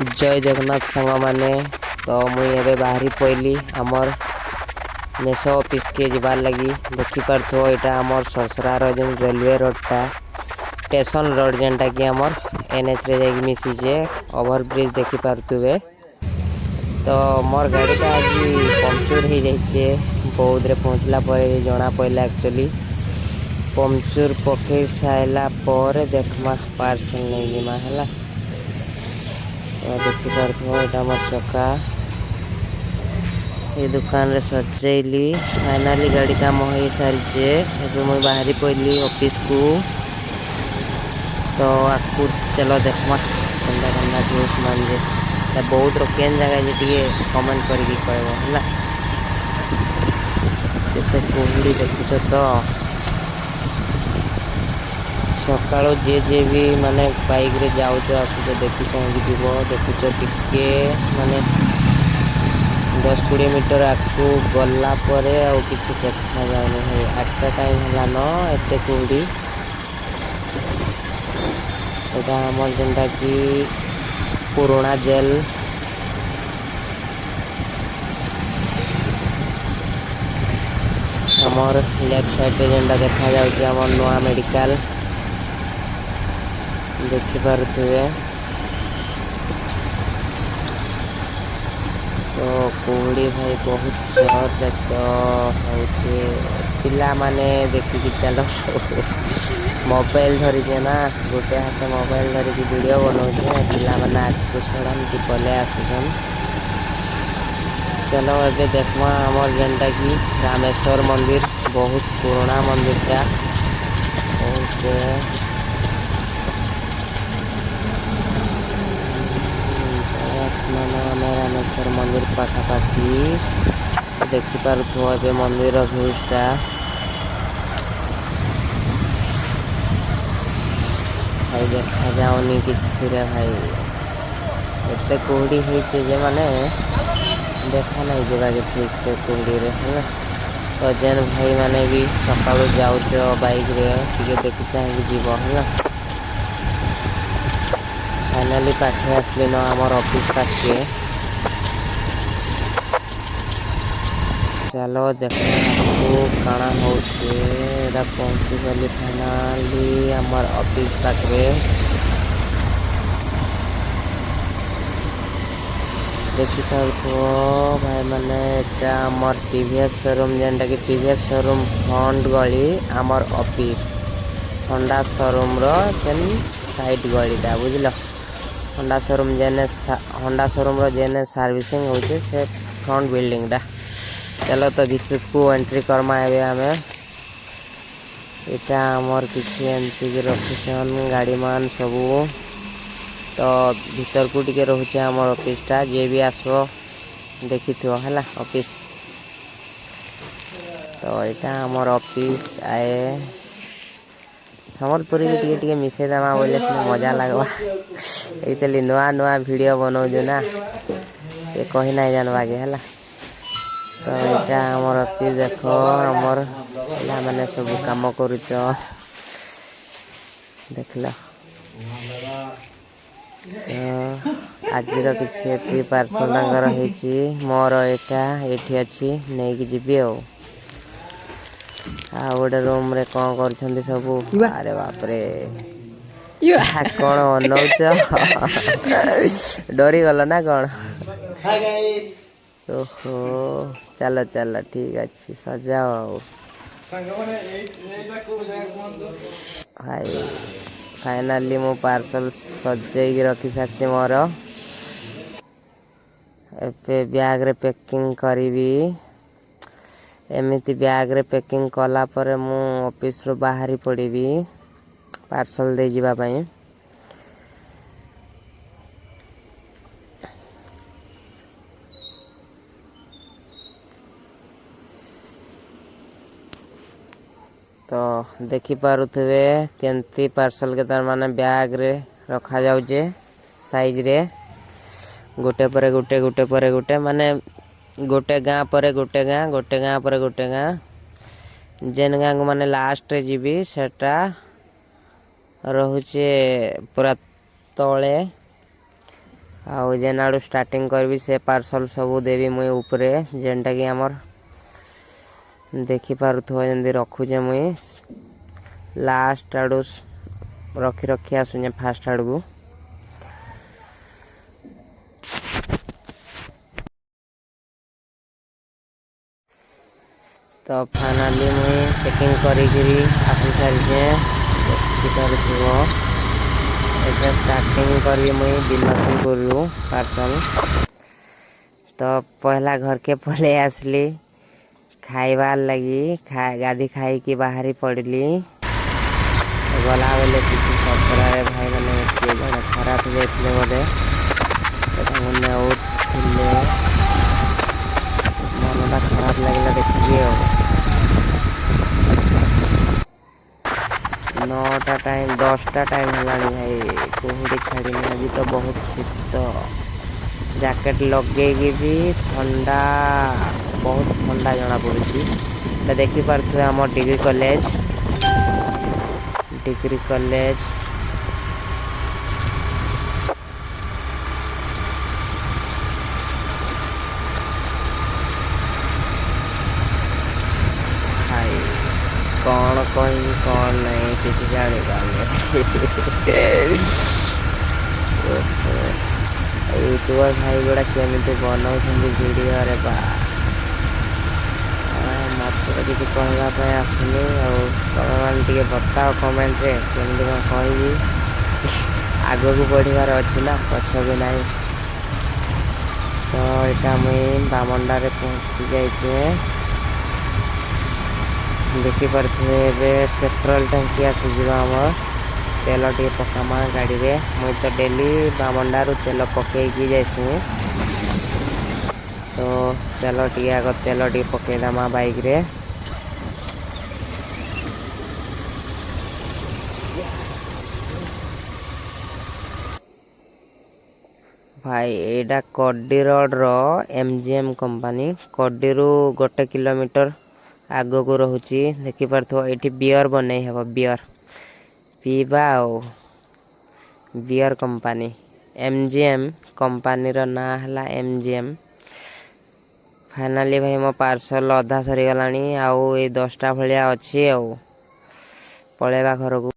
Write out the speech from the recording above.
जय जगन्नाथ सांग मैंने तो मुई एबे बाहरी पइली आमर मेसो ऑफिस के जबार लगी देखिपार थो यहाँ आमर सरसरार जेन रेलवे रोडटा स्टेशन रोड जेनटा कि आमर एनएच रे जाकि मिशीजे ओभर ब्रिज देखिपारुवे। तो मोर गाड़ीटा आज पंक्चर हो जाइए बौद्ध रे पहुँचला पर जना पड़ा एक्चुअली पंक्चर पकई सारा पर देखमा पार्सल नहीं जिमा है। तो देखिपार यहाँ मोर चक्का ये दुकान रे सजेली फाइनाली गाड़ी काम हो सारी मुझे बाहरी पड़ी ऑफिस को। तो आपको चलो देखमा कंदा कंदा न्यूज मान जे बहुत केन जगह जे कमेंट करके कहब है केते कुहुड़ी देखुच तो सकाल जे जे भी माने बाइक रे जाऊच आसुच देखी चाहिए जीव देखुच टिके माने 10-20 मीटर आगू गला परे आ किसी देखा जाऊनी है 8टा टाइम है न एत कुहुड़ी। यहाँ आमर जेनटा कि पुराना जेल आमर लेफ्ट साइड पे जेनटा देखा जाउची आमर नुआ मेडिकल देखिपारुथिबे। तो कुहुड़ी भाई बहुत जोर तो होचे पिला माने देखिकी चलो मोबाइल धरिके ना गोटे हाथ मोबाइल धरिकी वीडियो बनाऊे पिला माने आगको छड़ान कि पले आसुचन। चलो एबे देखमा आमर जेनटा कि रामेश्वर मंदिर बहुत पुराना मंदिरटा बहुत रामेश्वर मंदिर पाखापाखि देखिपारुथो मंदिर भ्यूजटा भाई देखा जाऊनी किसी रे भाई एत कुहुड़ी जे माने देखा नहीं जगह के ठीक से कुहुड़ी रे है। तो जेन भाई माने भी सका जाऊच बाइक रे टिके देखी चाहिए जीव है। फाइनाली पाखे आसली न आमर ऑफिस पाखे चलो देखो काना हो पहुँची गली फाइनाली आमर ऑफिस पाखे देखी तो भाई मैंने आमर टीवीएस शोरूम जेनटा कि टीवीएस शोरूम फ्रंट गली आमर ऑफिस होंडा शोरूम रो जेन साइड गलीटा बुझल होंडा शोरूम जेने होंडा शोरूम रो जेने सर्विसिंग होचे से फ्रंट बिल्डिंग टा। चलो तो भीतर को एंट्री करमा है आमे इटा आमर किसी एमती रखिछन गाड़ी मान सबू। तो भीतर को टिके रोचे आमर ऑफिसटा जे भी आसो देखी थो है ऑफिस। तो यहाँ आमर ऑफिस आए सम्बलपुरी भी टिके मिसे देमा बोले मजा लगवा एक्चुअली नुआ नुआ वीडियो बनाऊँ ना ये कही ना जानवा के है। तो यहाँ आमर ऑफिस देख आमर पिला माने सब काम करुच देख लो। आज किसी पार्सल मोर यहाँ ये अच्छी नहीं कि जीवी आ गोटे रूम रे कौन कर सबू अरे बाप रे कौन अनौच डरी गल ना कौन ओहो चलो चलो ठीक अच्छे सजाओ भाई फाइनाली मो पार्सल सजाई रखी सारी मोर एबे बैग रे पैकिंग करी एमती बैग रे पैकिंग कला परे मु ऑफिस रो बाहरी पड़ी पार्सल दे जीवा पाई। तो देखी पारुथिबे केंती पार्सल के तार माने बैग रे रखा जाउजे साइज रे गोटे पर गोटे गोटे पर गोटे माने गोटे गाँ पर गोटे गाँ गोटे गाँ पर गोटे गाँ जेन गाँ को माने लास्ट रे जीवी सेटा रोचे पूरा तले आउ जेन आड़ू स्टार्टिंग करबी से पार्सल सबू देवी मुई उपरे जेनटा कि आमर देखि पारुथो जंदी रखुजे मुई लास्ट आड़ू रखी रखी आसुने फास्ट आड़ू तो फाइनाली मुई पैकिंग करी आसी सारी देखि पारुथो एटा स्टार्टिंग करी मुई बिलनसिंहपुर पार्सल तो पहला घर के पले आसली खाइबार लगी गाधी खाई की बाहरी पड़ली गला बेले किसी ससुरारे भाई मैंने किए जन खराब हो जाते बोले मैंने उठे मनटा खराब लगे देखिए 9टा टाइम 10टा टाइम है भाई कुहुड़ी छाड़ी आज तो बहुत शीत जैकेट लगे भी ठंडा बहुत ठंडा जना पड़ी तो देखी पारे आम डिग्री कॉलेज कौन कही कौन नहीं किसी जानी यूट्यूबर भाई गुड़ा केमी बनाऊँ वीडियो रे बा मत तो किसी कहवाई आसुनी तुम मैंने बताओ कमेंट रे केमती कौन कहबी आग को बढ़ार अच्छी ना पछ भी ना तो यहाँ मुई बामंडारे पहुँची जाइए देखी पारे पेट्रोल टांकी आसीजा आम तेल टे पकामा गाड़ी रे मुई तो डेली बामंडारू तेल पकईकी जासी तो चलो टी आग तेल टे पकईदमा बाइक रे भाई एटा कड्डी रोड रो एमजीएम कंपनी कड्डी रु 1 किलोमीटर आग को रोचे देखी पार्थो ये बियर बन बियर पीवा बियर कंपनी एमजीएम कंपनी रो ना है एमजीएम फाइनाली भाई मो पार्सल अधा सरी गलानी आउ 10टा भलिया अच्छी पलैबा घर को।